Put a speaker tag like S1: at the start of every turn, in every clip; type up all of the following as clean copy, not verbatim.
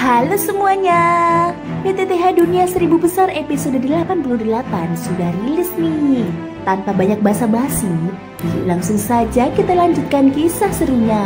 S1: Halo semuanya, PTTH Dunia 1000 Besar episode 88 sudah rilis nih. Tanpa banyak basa-basi, yuk langsung saja kita lanjutkan kisah serunya.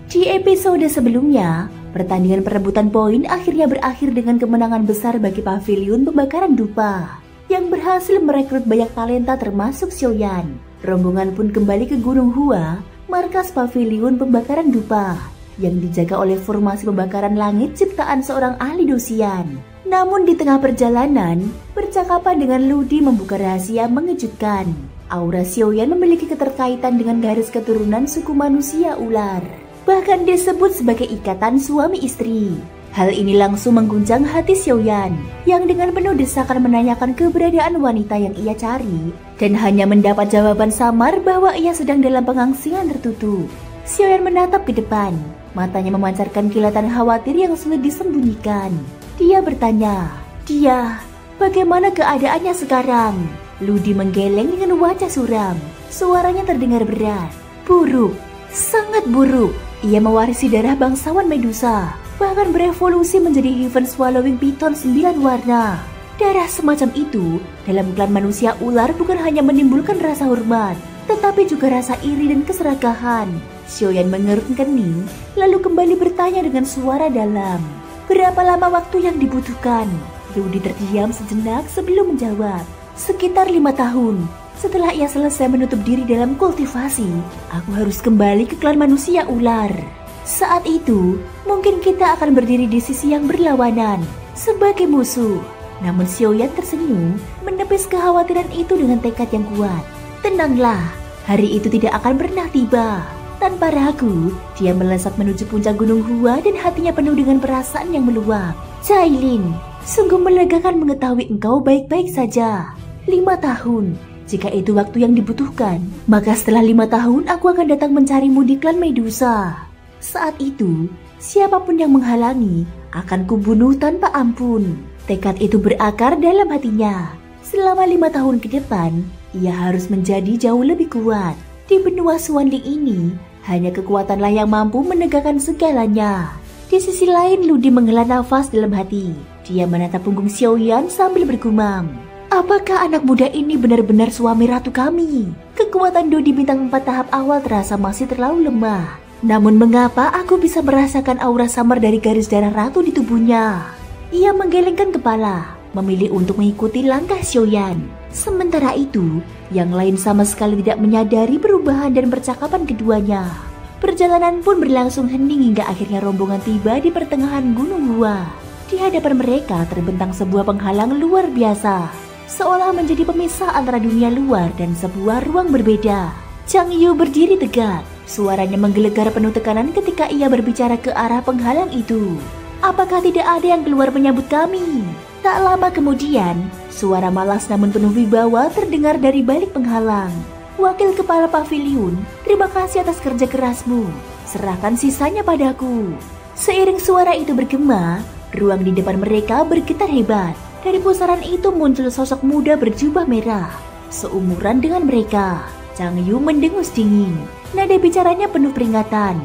S1: Di episode sebelumnya, pertandingan perebutan poin akhirnya berakhir dengan kemenangan besar bagi Paviliun Pembakaran Dupa yang berhasil merekrut banyak talenta termasuk Xiaoyan. Rombongan pun kembali ke Gunung Hua, markas Paviliun Pembakaran Dupa yang dijaga oleh formasi pembakaran langit ciptaan seorang ahli dosian. Namun di tengah perjalanan, percakapan dengan Ludi membuka rahasia mengejutkan. Aura Xiaoyan memiliki keterkaitan dengan garis keturunan suku manusia ular, bahkan disebut sebagai ikatan suami istri. Hal ini langsung mengguncang hati Xiaoyan yang dengan penuh desakan menanyakan keberadaan wanita yang ia cari dan hanya mendapat jawaban samar bahwa ia sedang dalam pengangsingan tertutup. Xiaoyan menatap ke depan, matanya memancarkan kilatan khawatir yang sulit disembunyikan. Dia bertanya, "Dia, bagaimana keadaannya sekarang?" Ludi menggeleng dengan wajah suram. Suaranya terdengar berat. "Buruk, sangat buruk. Ia mewarisi darah bangsawan Medusa, bahkan berevolusi menjadi Heaven Swallowing Python 9 warna. Darah semacam itu dalam klan manusia ular bukan hanya menimbulkan rasa hormat, tetapi juga rasa iri dan keserakahan." Xiaoyan mengerutkan kening, lalu kembali bertanya dengan suara dalam, "Berapa lama waktu yang dibutuhkan?" Ludi terdiam sejenak sebelum menjawab, "Sekitar 5 tahun. Setelah ia selesai menutup diri dalam kultivasi, aku harus kembali ke klan manusia ular. Saat itu, mungkin kita akan berdiri di sisi yang berlawanan, sebagai musuh." Namun Xiaoyan tersenyum, menepis kekhawatiran itu dengan tekad yang kuat. "Tenanglah, hari itu tidak akan pernah tiba." Tanpa ragu, dia melesat menuju puncak Gunung Hua dan hatinya penuh dengan perasaan yang meluap. "Cailin, sungguh melegakan mengetahui engkau baik-baik saja. 5 tahun. Jika itu waktu yang dibutuhkan, maka setelah 5 tahun aku akan datang mencarimu di klan Medusa. Saat itu, siapapun yang menghalangi akan kubunuh tanpa ampun." Tekad itu berakar dalam hatinya. Selama 5 tahun ke depan, ia harus menjadi jauh lebih kuat. Di benua Suanling ini, hanya kekuatanlah yang mampu menegakkan segalanya. Di sisi lain, Ludi menghela nafas dalam hati. Dia menatap punggung Xiaoyan sambil bergumam, "Apakah anak muda ini benar-benar suami ratu kami?" Kekuatan Dodi bintang 4 tahap awal terasa masih terlalu lemah. Namun mengapa aku bisa merasakan aura samar dari garis darah ratu di tubuhnya? Ia menggelengkan kepala, memilih untuk mengikuti langkah Xiaoyan. Sementara itu, yang lain sama sekali tidak menyadari perubahan dan percakapan keduanya. Perjalanan pun berlangsung hening hingga akhirnya rombongan tiba di pertengahan Gunung Hua. Di hadapan mereka terbentang sebuah penghalang luar biasa, seolah menjadi pemisah antara dunia luar dan sebuah ruang berbeda. Chang Yu berdiri tegak, suaranya menggelegar penuh tekanan ketika ia berbicara ke arah penghalang itu. "Apakah tidak ada yang keluar menyambut kami?" Tak lama kemudian, suara malas namun penuh wibawa terdengar dari balik penghalang. "Wakil Kepala Paviliun, terima kasih atas kerja kerasmu. Serahkan sisanya padaku." Seiring suara itu bergema, ruang di depan mereka bergetar hebat. Dari pusaran itu muncul sosok muda berjubah merah, seumuran dengan mereka. Chang Yu mendengus dingin. Nada bicaranya penuh peringatan.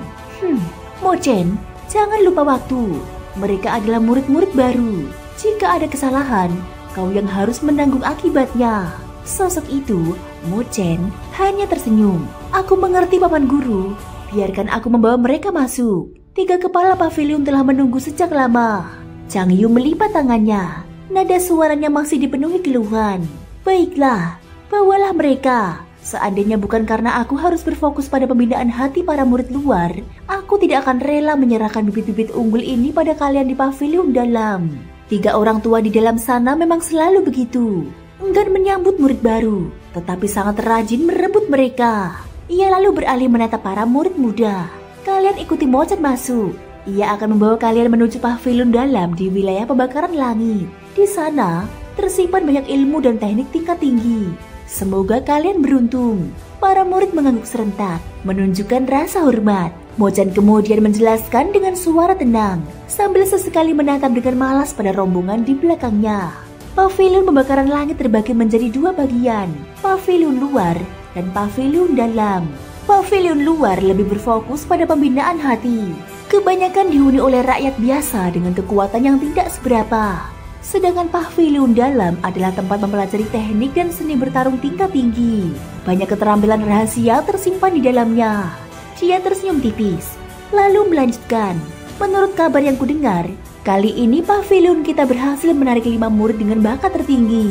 S1: Mo Chen, jangan lupa waktu. Mereka adalah murid-murid baru. Jika ada kesalahan, kau yang harus menanggung akibatnya." Sosok itu, Mo Chen, hanya tersenyum. "Aku mengerti Paman Guru. Biarkan aku membawa mereka masuk. 3 kepala pavilion telah menunggu sejak lama." Chang Yu melipat tangannya. Nada suaranya masih dipenuhi keluhan. "Baiklah, bawalah mereka. Seandainya bukan karena aku harus berfokus pada pembinaan hati para murid luar, aku tidak akan rela menyerahkan bibit-bibit unggul ini pada kalian di pavilion dalam." 3 orang tua di dalam sana memang selalu begitu. Enggan menyambut murid baru, tetapi sangat rajin merebut mereka. Ia lalu beralih menatap para murid muda. "Kalian ikuti Mo Chen masuk. Ia akan membawa kalian menuju pavilion dalam di wilayah pembakaran langit. Di sana, tersimpan banyak ilmu dan teknik tingkat tinggi. Semoga kalian beruntung." Para murid mengangguk serentak, menunjukkan rasa hormat. Mo Chen kemudian menjelaskan dengan suara tenang, sambil sesekali menatap dengan malas pada rombongan di belakangnya. Pavilion pembakaran langit terbagi menjadi 2 bagian, pavilion luar dan pavilion dalam. Pavilion luar lebih berfokus pada pembinaan hati. Kebanyakan dihuni oleh rakyat biasa dengan kekuatan yang tidak seberapa. Sedangkan pavilion dalam adalah tempat mempelajari teknik dan seni bertarung tingkat tinggi. Banyak keterampilan rahasia tersimpan di dalamnya. Dia tersenyum tipis, lalu melanjutkan. Menurut kabar yang kudengar, kali ini pavilion kita berhasil menarik 5 murid dengan bakat tertinggi.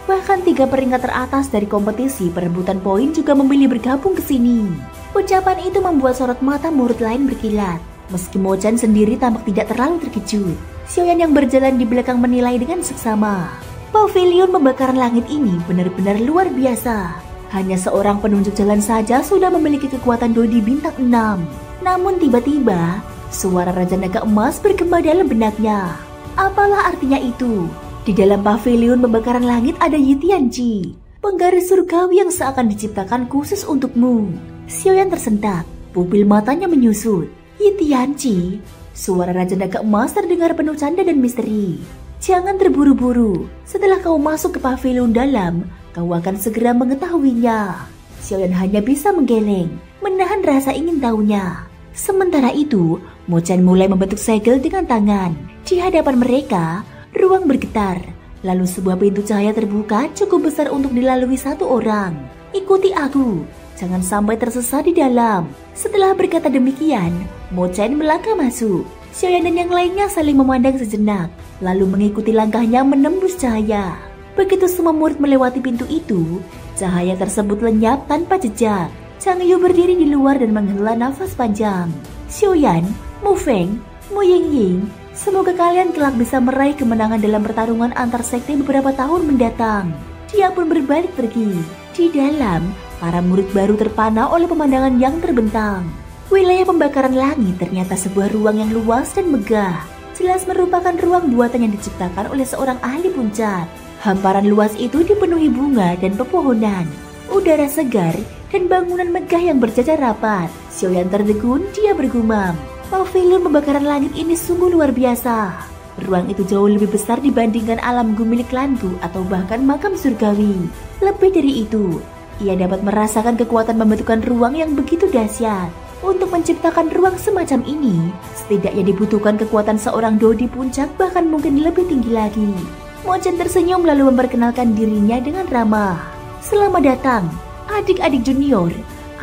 S1: Bahkan 3 peringkat teratas dari kompetisi perebutan poin juga memilih bergabung ke sini. Ucapan itu membuat sorot mata murid lain berkilat. Meski Mo-chan sendiri tampak tidak terlalu terkejut, Xiaoyan yang berjalan di belakang menilai dengan seksama. Pavilion pembakaran langit ini benar-benar luar biasa. Hanya seorang penunjuk jalan saja sudah memiliki kekuatan Dodi bintang 6. Namun tiba-tiba, suara Raja Naga Emas bergema dalam benaknya. Apalah artinya itu? Di dalam pavilion pembakaran langit ada Yi Tianqi, penggaris surgawi yang seakan diciptakan khusus untukmu. Xiaoyan tersentak, pupil matanya menyusut. Yi Tianqi, suara Raja Naga Emas terdengar penuh canda dan misteri. Jangan terburu-buru, setelah kau masuk ke pavilion dalam, kau akan segera mengetahuinya. Xiaoyan hanya bisa menggeleng, menahan rasa ingin tahunya. Sementara itu, Mo-chan mulai membentuk segel dengan tangan. Di hadapan mereka, ruang bergetar, lalu sebuah pintu cahaya terbuka cukup besar untuk dilalui satu orang. Ikuti aku, jangan sampai tersesat di dalam. Setelah berkata demikian, Mo-chan melangkah masuk. Xiaoyan dan yang lainnya saling memandang sejenak, lalu mengikuti langkahnya menembus cahaya. Begitu semua murid melewati pintu itu, cahaya tersebut lenyap tanpa jejak. Chang Yu berdiri di luar dan menghela nafas panjang. Xiaoyan, Mu Feng, Mu Yingying, semoga kalian kelak bisa meraih kemenangan dalam pertarungan antar sekte beberapa tahun mendatang. Dia pun berbalik pergi. Di dalam, para murid baru terpana oleh pemandangan yang terbentang. Wilayah pembakaran langit ternyata sebuah ruang yang luas dan megah. Jelas merupakan ruang buatan yang diciptakan oleh seorang ahli puncak. Hamparan luas itu dipenuhi bunga dan pepohonan, udara segar, dan bangunan megah yang berjajar rapat. Xiaoyan tertegun, dia bergumam. Pavilion pembakaran langit ini sungguh luar biasa. Ruang itu jauh lebih besar dibandingkan alam gu milik klanku atau bahkan makam surgawi. Lebih dari itu, ia dapat merasakan kekuatan pembentukan ruang yang begitu dahsyat. Untuk menciptakan ruang semacam ini, setidaknya dibutuhkan kekuatan seorang Dodi puncak bahkan mungkin lebih tinggi lagi. Mo-chan tersenyum lalu memperkenalkan dirinya dengan ramah. Selamat datang, adik-adik junior.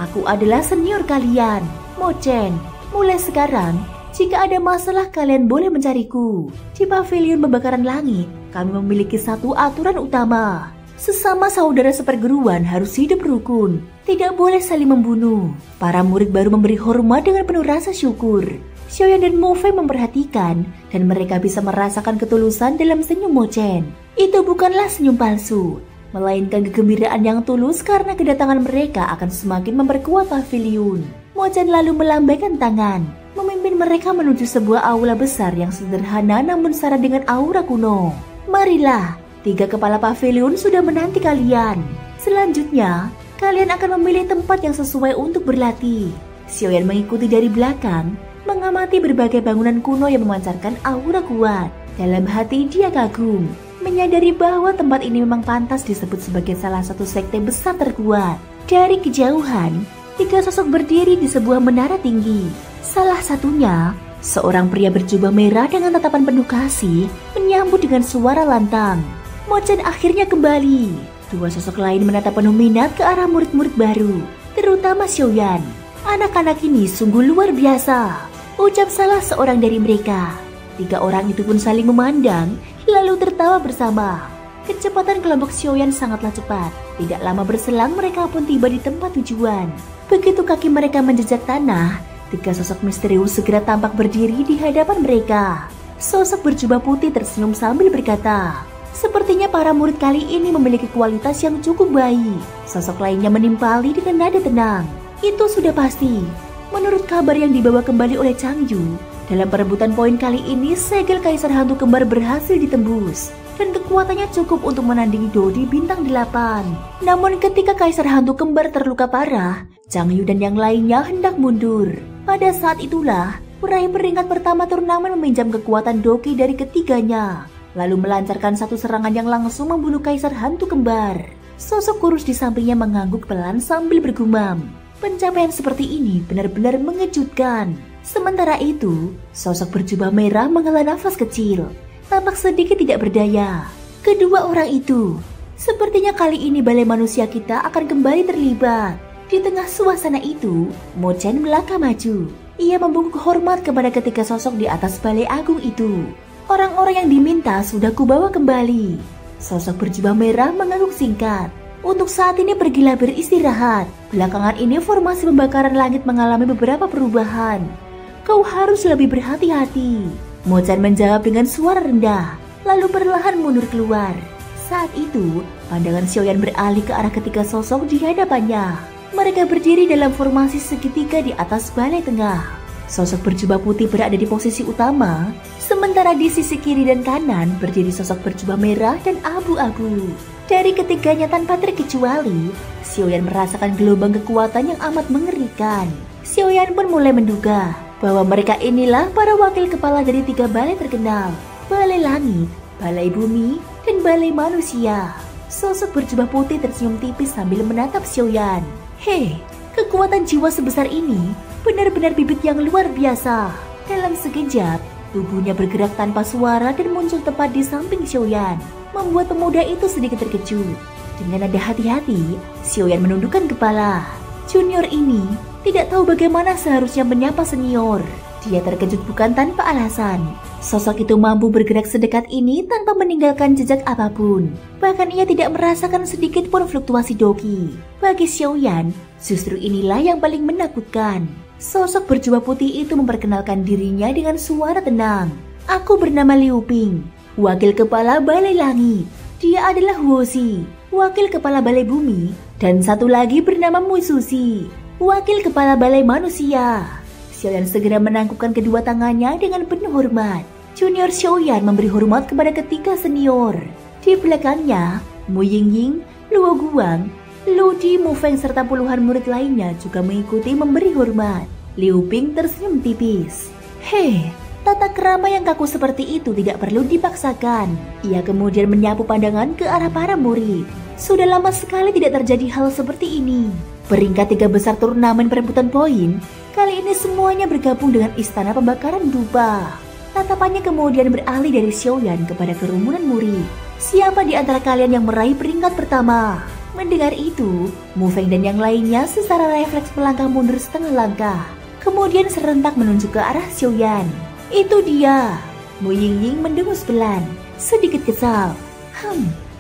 S1: Aku adalah senior kalian, Mo-chan. Mulai sekarang, jika ada masalah kalian boleh mencariku. Di pavilion pembakaran langit, kami memiliki satu aturan utama. Sesama saudara seperguruan harus hidup rukun, tidak boleh saling membunuh. Para murid baru memberi hormat dengan penuh rasa syukur. Xiaoyan dan Mo Fei memperhatikan dan mereka bisa merasakan ketulusan dalam senyum Mo-chan. Itu bukanlah senyum palsu, melainkan kegembiraan yang tulus karena kedatangan mereka akan semakin memperkuat pavilion. Mo-chan lalu melambaikan tangan, memimpin mereka menuju sebuah aula besar yang sederhana namun syarat dengan aura kuno. Marilah, 3 kepala pavilion sudah menanti kalian. Selanjutnya, kalian akan memilih tempat yang sesuai untuk berlatih. Xiaoyan mengikuti dari belakang, mengamati berbagai bangunan kuno yang memancarkan aura kuat. Dalam hati dia kagum, menyadari bahwa tempat ini memang pantas disebut sebagai salah satu sekte besar terkuat. Dari kejauhan, 3 sosok berdiri di sebuah menara tinggi. Salah satunya, seorang pria berjubah merah dengan tatapan penuh kasih, menyambut dengan suara lantang. Mo-chan akhirnya kembali. 2 sosok lain menatap penuh minat ke arah murid-murid baru, terutama Xiaoyan. Anak-anak ini sungguh luar biasa, ucap salah seorang dari mereka. 3 orang itu pun saling memandang, lalu tertawa bersama. Kecepatan kelompok Xiaoyan sangatlah cepat. Tidak lama berselang mereka pun tiba di tempat tujuan. Begitu kaki mereka menjejak tanah, 3 sosok misterius segera tampak berdiri di hadapan mereka. Sosok berjubah putih tersenyum sambil berkata, sepertinya para murid kali ini memiliki kualitas yang cukup baik. Sosok lainnya menimpali dengan nada tenang. Itu sudah pasti. Menurut kabar yang dibawa kembali oleh Chang Yu, dalam perebutan poin kali ini segel Kaisar Hantu Kembar berhasil ditembus dan kekuatannya cukup untuk menandingi Dodi bintang 8. Namun ketika Kaisar Hantu Kembar terluka parah, Chang Yu dan yang lainnya hendak mundur. Pada saat itulah, peraih peringkat pertama turnamen meminjam kekuatan Doki dari ketiganya, lalu melancarkan satu serangan yang langsung membunuh Kaisar Hantu Kembar. Sosok kurus di sampingnya mengangguk pelan sambil bergumam. Pencapaian seperti ini benar-benar mengejutkan. Sementara itu, sosok berjubah merah menghela nafas kecil, tampak sedikit tidak berdaya. Kedua orang itu, sepertinya kali ini balai manusia kita akan kembali terlibat. Di tengah suasana itu, Mo Chen melangkah maju. Ia membungkuk hormat kepada ketiga sosok di atas balai agung itu. Orang-orang yang diminta sudah kubawa kembali. Sosok berjubah merah mengangguk singkat. Untuk saat ini pergilah beristirahat. Belakangan ini formasi pembakaran langit mengalami beberapa perubahan. Kau harus lebih berhati-hati. Mo Chen menjawab dengan suara rendah, lalu perlahan mundur keluar. Saat itu, pandangan Xiaoyan beralih ke arah ketiga sosok di hadapannya. Mereka berdiri dalam formasi segitiga di atas balai tengah. Sosok berjubah putih berada di posisi utama, sementara di sisi kiri dan kanan berdiri sosok berjubah merah dan abu-abu. Dari ketiganya tanpa terkecuali, Xiaoyan merasakan gelombang kekuatan yang amat mengerikan. Xiaoyan pun mulai menduga bahwa mereka inilah para wakil kepala dari 3 balai terkenal, Balai Langit, Balai Bumi, dan Balai Manusia. Sosok berjubah putih tersenyum tipis sambil menatap Xiaoyan. Hei, kekuatan jiwa sebesar ini benar-benar bibit yang luar biasa. Dalam sekejap, tubuhnya bergerak tanpa suara dan muncul tepat di samping Xiaoyan, membuat pemuda itu sedikit terkejut. Dengan nada hati-hati, Xiaoyan menundukkan kepala. Junior ini tidak tahu bagaimana seharusnya menyapa senior. Dia terkejut bukan tanpa alasan. Sosok itu mampu bergerak sedekat ini tanpa meninggalkan jejak apapun. Bahkan ia tidak merasakan sedikit pun fluktuasi doki. Bagi Xiaoyan, justru inilah yang paling menakutkan. Sosok berjubah putih itu memperkenalkan dirinya dengan suara tenang. Aku bernama Liu Ping, wakil kepala Balai Langit. Dia adalah Huozi, wakil kepala Balai Bumi. Dan satu lagi bernama Mui Susi, wakil kepala Balai Manusia. Xiaoyan segera menangkupkan kedua tangannya dengan penuh hormat. Junior Xiaoyan memberi hormat kepada ketiga senior. Di belakangnya, Mu Yingying, Luo Guang, Lu Di, Mu Feng serta puluhan murid lainnya juga mengikuti memberi hormat. Liu Ping tersenyum tipis. Hei, tata krama yang kaku seperti itu tidak perlu dipaksakan. Ia kemudian menyapu pandangan ke arah para murid. Sudah lama sekali tidak terjadi hal seperti ini. Peringkat 3 besar turnamen perebutan poin, kali ini semuanya bergabung dengan Istana Pembakaran Dupa. Tatapannya kemudian beralih dari Xiaoyan kepada kerumunan murid. Siapa di antara kalian yang meraih peringkat pertama? Mendengar itu, Mu Feng dan yang lainnya secara refleks melangkah mundur setengah langkah. Kemudian serentak menunjuk ke arah Xiaoyan. Itu dia. Mu Yingying mendengus pelan, sedikit kesal.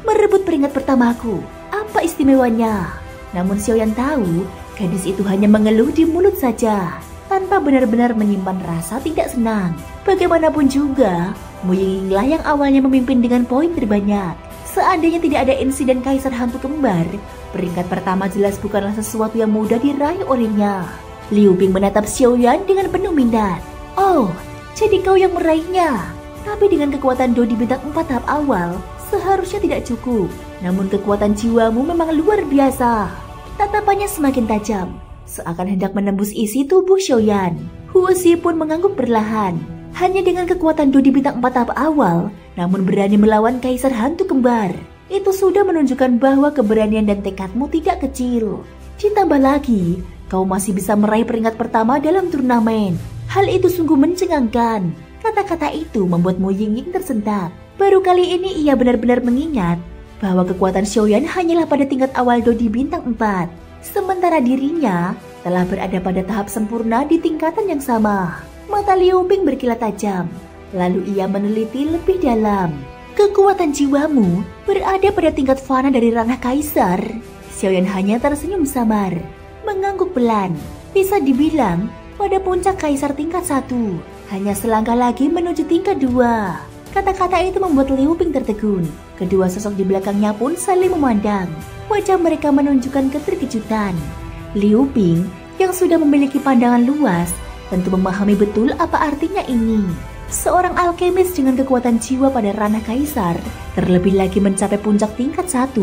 S1: Merebut peringkat pertamaku, apa istimewanya? Namun Xiaoyan tahu, gadis itu hanya mengeluh di mulut saja, tanpa benar-benar menyimpan rasa tidak senang. Bagaimanapun juga, Mu Yingyinglah yang awalnya memimpin dengan poin terbanyak. Seandainya tidak ada insiden Kaisar Hantu Kembar, peringkat pertama jelas bukanlah sesuatu yang mudah diraih olehnya. Liu Ping menatap Xiaoyan dengan penuh minat. Oh, jadi kau yang meraihnya. Tapi dengan kekuatan Do di bintang 4 tahap awal, seharusnya tidak cukup. Namun kekuatan jiwamu memang luar biasa. Tatapannya semakin tajam, seakan hendak menembus isi tubuh Xiaoyan. Huozi pun mengangguk perlahan. Hanya dengan kekuatan Do di bintang 4 tahap awal, namun berani melawan Kaisar Hantu Kembar. Itu sudah menunjukkan bahwa keberanian dan tekadmu tidak kecil. Ditambah lagi, kau masih bisa meraih peringkat pertama dalam turnamen. Hal itu sungguh mencengangkan. Kata-kata itu membuat Mu Yingying tersentak. Baru kali ini ia benar-benar mengingat bahwa kekuatan Xiaoyan hanyalah pada tingkat awal Do di bintang 4. Sementara dirinya telah berada pada tahap sempurna di tingkatan yang sama. Mata Liu Ping berkilat tajam, lalu ia meneliti lebih dalam. Kekuatan jiwamu berada pada tingkat fana dari ranah Kaisar. Xiaoyan hanya tersenyum samar, mengangguk pelan. Bisa dibilang pada puncak Kaisar tingkat 1, hanya selangkah lagi menuju tingkat 2. Kata-kata itu membuat Liu Ping tertegun. Kedua sosok di belakangnya pun saling memandang. Wajah mereka menunjukkan keterkejutan. Liu Ping yang sudah memiliki pandangan luas tentu memahami betul apa artinya ini. Seorang alkemis dengan kekuatan jiwa pada ranah Kaisar, terlebih lagi mencapai puncak tingkat 1,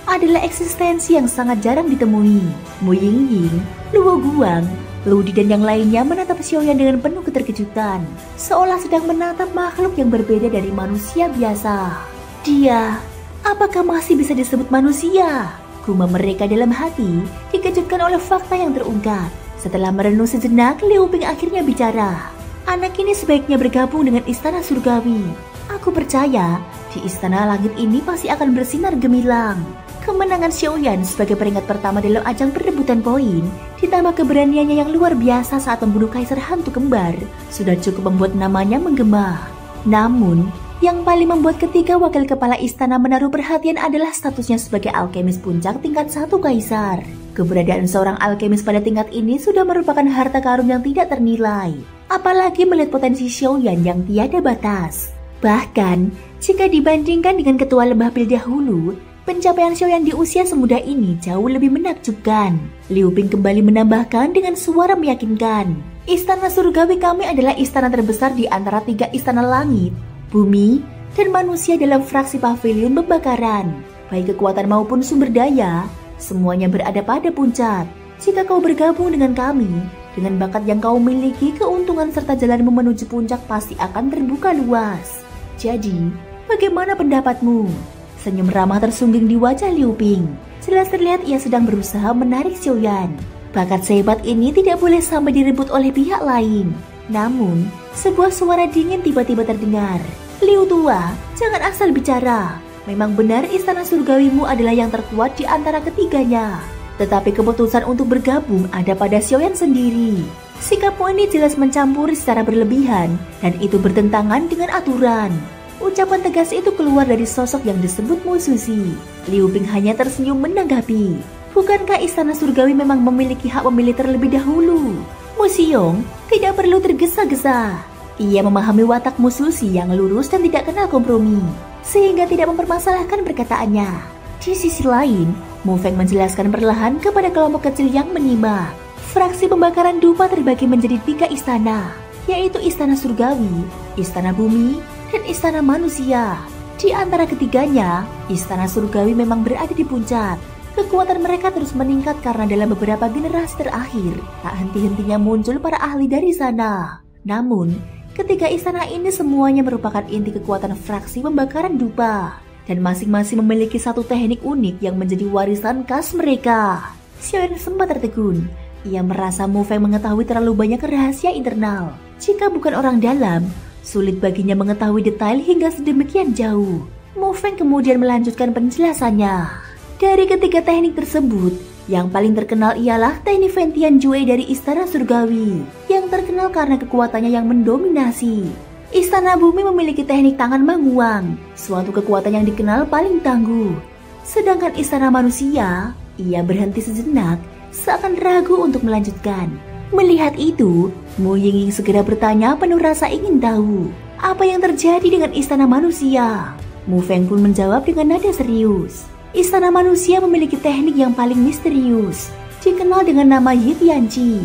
S1: adalah eksistensi yang sangat jarang ditemui. Mu Yingying, Luo Guang, Lu Di dan yang lainnya menatap Xiaoyan dengan penuh keterkejutan, seolah sedang menatap makhluk yang berbeda dari manusia biasa. Dia, apakah masih bisa disebut manusia? Gumam mereka dalam hati dikejutkan oleh fakta yang terungkap. Setelah merenung sejenak, Liu Ping akhirnya bicara. Anak ini sebaiknya bergabung dengan Istana Surgawi. Aku percaya di Istana Langit ini pasti akan bersinar gemilang. Kemenangan Xiaoyan sebagai peringkat pertama dalam ajang perebutan poin, ditambah keberaniannya yang luar biasa saat membunuh Kaisar Hantu Kembar, sudah cukup membuat namanya menggema. Namun, yang paling membuat ketiga wakil kepala istana menaruh perhatian adalah statusnya sebagai alkemis puncak tingkat 1 kaisar. Keberadaan seorang alkemis pada tingkat ini sudah merupakan harta karun yang tidak ternilai, apalagi melihat potensi Xiaoyan yang tiada batas. Bahkan, jika dibandingkan dengan ketua lembah pil dahulu, pencapaian Xiaoyan di usia semuda ini jauh lebih menakjubkan. Liu Ping kembali menambahkan dengan suara meyakinkan, Istana Surgawi kami adalah istana terbesar di antara 3 istana langit, bumi, dan manusia dalam fraksi pavilion pembakaran. Baik kekuatan maupun sumber daya, semuanya berada pada puncak. Jika kau bergabung dengan kami, dengan bakat yang kau miliki, keuntungan serta jalanmu menuju puncak pasti akan terbuka luas. Jadi, bagaimana pendapatmu? Senyum ramah tersungging di wajah Liu Ping. Jelas terlihat ia sedang berusaha menarik Xiaoyan. Bakat sehebat ini tidak boleh sampai direbut oleh pihak lain. Namun, sebuah suara dingin tiba-tiba terdengar. Liu tua, jangan asal bicara. Memang benar istana surgawimu adalah yang terkuat di antara ketiganya. Tetapi keputusan untuk bergabung ada pada Xiaoyan sendiri. Sikapmu ini jelas mencampuri secara berlebihan, dan itu bertentangan dengan aturan. Ucapan tegas itu keluar dari sosok yang disebut Mu Susi. Liu Ping hanya tersenyum menanggapi. Bukankah istana surgawi memang memiliki hak memilih terlebih dahulu? Mu Xiong tidak perlu tergesa-gesa. Ia memahami watak Mu Susi yang lurus dan tidak kenal kompromi, sehingga tidak mempermasalahkan perkataannya. Di sisi lain, Mu Feng menjelaskan perlahan kepada kelompok kecil yang menyimak. Fraksi pembakaran dupa terbagi menjadi 3 istana, yaitu Istana Surgawi, Istana Bumi, dan Istana Manusia. Di antara ketiganya, Istana Surgawi memang berada di puncak. Kekuatan mereka terus meningkat karena dalam beberapa generasi terakhir, tak henti-hentinya muncul para ahli dari sana. Namun, ketiga istana ini semuanya merupakan inti kekuatan fraksi pembakaran dupa, dan masing-masing memiliki satu teknik unik yang menjadi warisan khas mereka. Xiaoyan sempat tertegun. Ia merasa Mu Feng mengetahui terlalu banyak rahasia internal. Jika bukan orang dalam, sulit baginya mengetahui detail hingga sedemikian jauh. Mu Feng kemudian melanjutkan penjelasannya. Dari ketiga teknik tersebut, yang paling terkenal ialah teknik Ventian Jue dari Istana Surgawi, yang terkenal karena kekuatannya yang mendominasi. Istana Bumi memiliki teknik tangan manguang, suatu kekuatan yang dikenal paling tangguh. Sedangkan Istana Manusia, ia berhenti sejenak, seakan ragu untuk melanjutkan. Melihat itu, Mu Yingying segera bertanya penuh rasa ingin tahu, apa yang terjadi dengan Istana Manusia? Mu Feng pun menjawab dengan nada serius. Istana Manusia memiliki teknik yang paling misterius, dikenal dengan nama Yi Tianqi.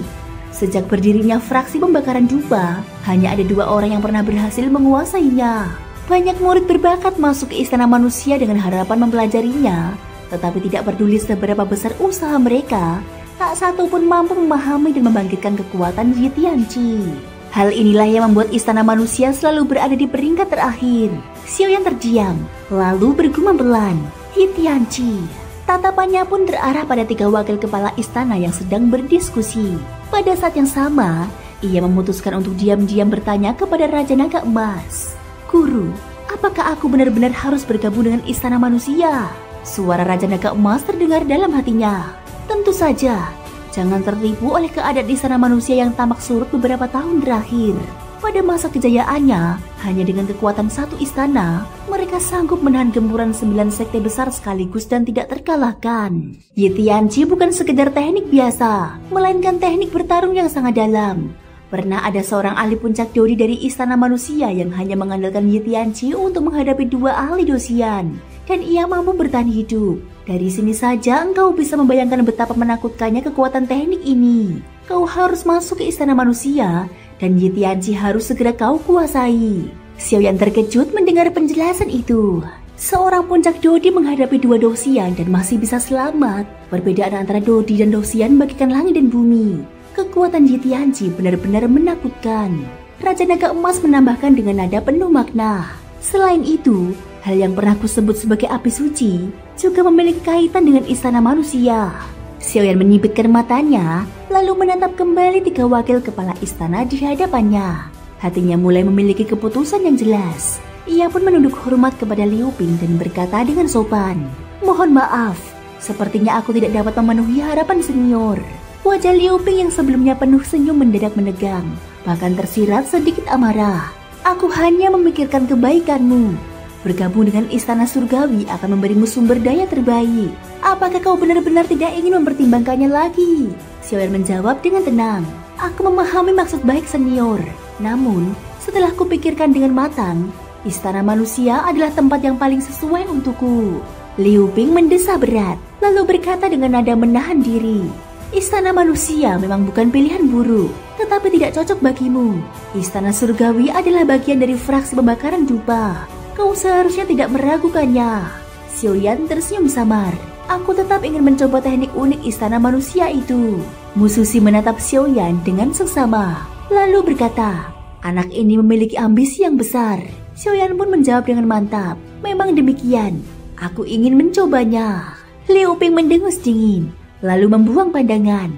S1: Sejak berdirinya fraksi pembakaran dupa, hanya ada 2 orang yang pernah berhasil menguasainya. Banyak murid berbakat masuk ke Istana Manusia dengan harapan mempelajarinya, tetapi tidak peduli seberapa besar usaha mereka, tak satu pun mampu memahami dan membangkitkan kekuatan Yi Tianqi. Hal inilah yang membuat Istana Manusia selalu berada di peringkat terakhir. Xiaoyan terdiam, lalu bergumam pelan, Yi Tianqi. Tatapannya pun terarah pada 3 wakil kepala istana yang sedang berdiskusi. Pada saat yang sama, ia memutuskan untuk diam-diam bertanya kepada Raja Naga Emas. Guru, apakah aku benar-benar harus bergabung dengan Istana Manusia? Suara Raja Naga Emas terdengar dalam hatinya. Tentu saja, jangan tertipu oleh keadaan Istana Manusia yang tamak surut beberapa tahun terakhir. Pada masa kejayaannya, hanya dengan kekuatan 1 istana, mereka sanggup menahan gempuran 9 sekte besar sekaligus dan tidak terkalahkan. Yi Tianqi bukan sekedar teknik biasa, melainkan teknik bertarung yang sangat dalam. Pernah ada seorang ahli puncak dodi dari Istana Manusia yang hanya mengandalkan Yi Tianqi untuk menghadapi 2 ahli dosian, dan ia mampu bertahan hidup. Dari sini saja engkau bisa membayangkan betapa menakutkannya kekuatan teknik ini. Kau harus masuk ke Istana Manusia, dan Yi Tianqi harus segera kau kuasai. Xiaoyan terkejut mendengar penjelasan itu. Seorang puncak dodi menghadapi 2 dosian dan masih bisa selamat. Perbedaan antara dodi dan dosian bagikan langit dan bumi. Kekuatan Yi Tianqi benar-benar menakutkan. Raja Naga Emas menambahkan dengan nada penuh makna. Selain itu, hal yang pernah kusebut sebagai api suci juga memiliki kaitan dengan istana manusia. Xiaoyan menyipitkan matanya, lalu menatap kembali 3 wakil kepala istana di hadapannya. Hatinya mulai memiliki keputusan yang jelas. Ia pun menunduk hormat kepada Liu Ping dan berkata dengan sopan, "Mohon maaf, sepertinya aku tidak dapat memenuhi harapan senior." Wajah Liu Ping yang sebelumnya penuh senyum mendadak menegang, bahkan tersirat sedikit amarah. "Aku hanya memikirkan kebaikanmu. Bergabung dengan istana surgawi akan memberimu sumber daya terbaik. Apakah kau benar-benar tidak ingin mempertimbangkannya lagi?" Xiaoyan menjawab dengan tenang, "Aku memahami maksud baik senior. Namun, setelah kupikirkan dengan matang, istana manusia adalah tempat yang paling sesuai untukku." Liu Ping mendesah berat, lalu berkata dengan nada menahan diri, "Istana manusia memang bukan pilihan buruk, tetapi tidak cocok bagimu. Istana surgawi adalah bagian dari fraksi pembakaran dupa. Kau seharusnya tidak meragukannya." Xiaoyan tersenyum samar. "Aku tetap ingin mencoba teknik unik istana manusia itu." Mususi menatap Xiaoyan dengan seksama, lalu berkata, "Anak ini memiliki ambisi yang besar." Xiaoyan pun menjawab dengan mantap, "Memang demikian, aku ingin mencobanya." Liu Ping mendengus dingin, lalu membuang pandangan.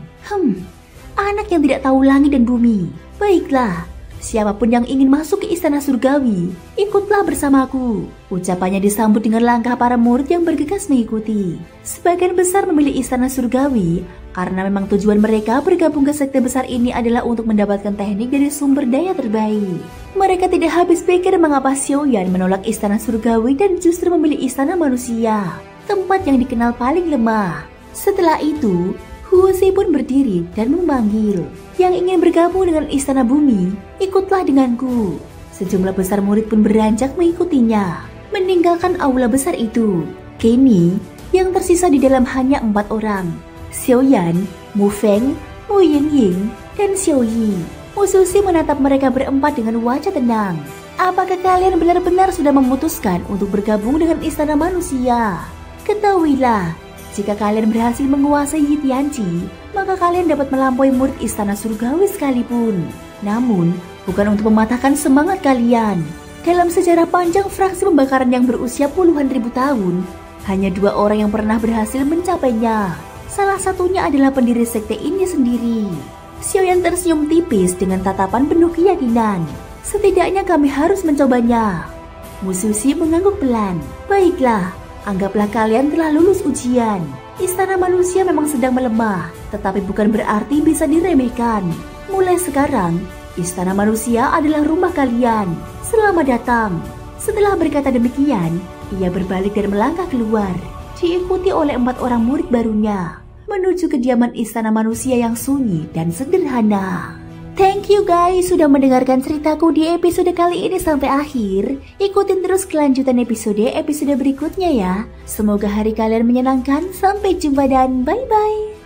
S1: Anak yang tidak tahu langit dan bumi. Baiklah, siapapun yang ingin masuk ke istana surgawi, ikutlah bersamaku." Ucapannya disambut dengan langkah para murid yang bergegas mengikuti. Sebagian besar memilih istana surgawi karena memang tujuan mereka bergabung ke sekte besar ini adalah untuk mendapatkan teknik dari sumber daya terbaik. Mereka tidak habis pikir mengapa Xiaoyan menolak istana surgawi dan justru memilih istana manusia, tempat yang dikenal paling lemah. Setelah itu, Huozi pun berdiri dan memanggil, "Yang ingin bergabung dengan istana bumi, ikutlah denganku." Sejumlah besar murid pun beranjak mengikutinya, meninggalkan aula besar itu. Kini, yang tersisa di dalam hanya 4 orang, Xiaoyan, Mu Feng, Mu Yingying, dan Xiao Yi. Mususi menatap mereka berempat dengan wajah tenang. "Apakah kalian benar-benar sudah memutuskan untuk bergabung dengan istana manusia? Ketahuilah, jika kalian berhasil menguasai Yi Tianqi, maka kalian dapat melampaui murid istana surgawi sekalipun. Namun, bukan untuk mematahkan semangat kalian. Dalam sejarah panjang fraksi pembakaran yang berusia puluhan ribu tahun, hanya 2 orang yang pernah berhasil mencapainya. Salah satunya adalah pendiri sekte ini sendiri." Xiaoyan tersenyum tipis dengan tatapan penuh keyakinan. "Setidaknya kami harus mencobanya." Mususi mengangguk pelan. "Baiklah, anggaplah kalian telah lulus ujian. Istana manusia memang sedang melemah, tetapi bukan berarti bisa diremehkan. Mulai sekarang, istana manusia adalah rumah kalian. Selamat datang." Setelah berkata demikian, ia berbalik dan melangkah keluar, diikuti oleh 4 orang murid barunya, menuju kediaman istana manusia yang sunyi dan sederhana. Thank you guys sudah mendengarkan ceritaku di episode kali ini sampai akhir. Ikutin terus kelanjutan episode berikutnya ya. Semoga hari kalian menyenangkan. Sampai jumpa dan bye-bye.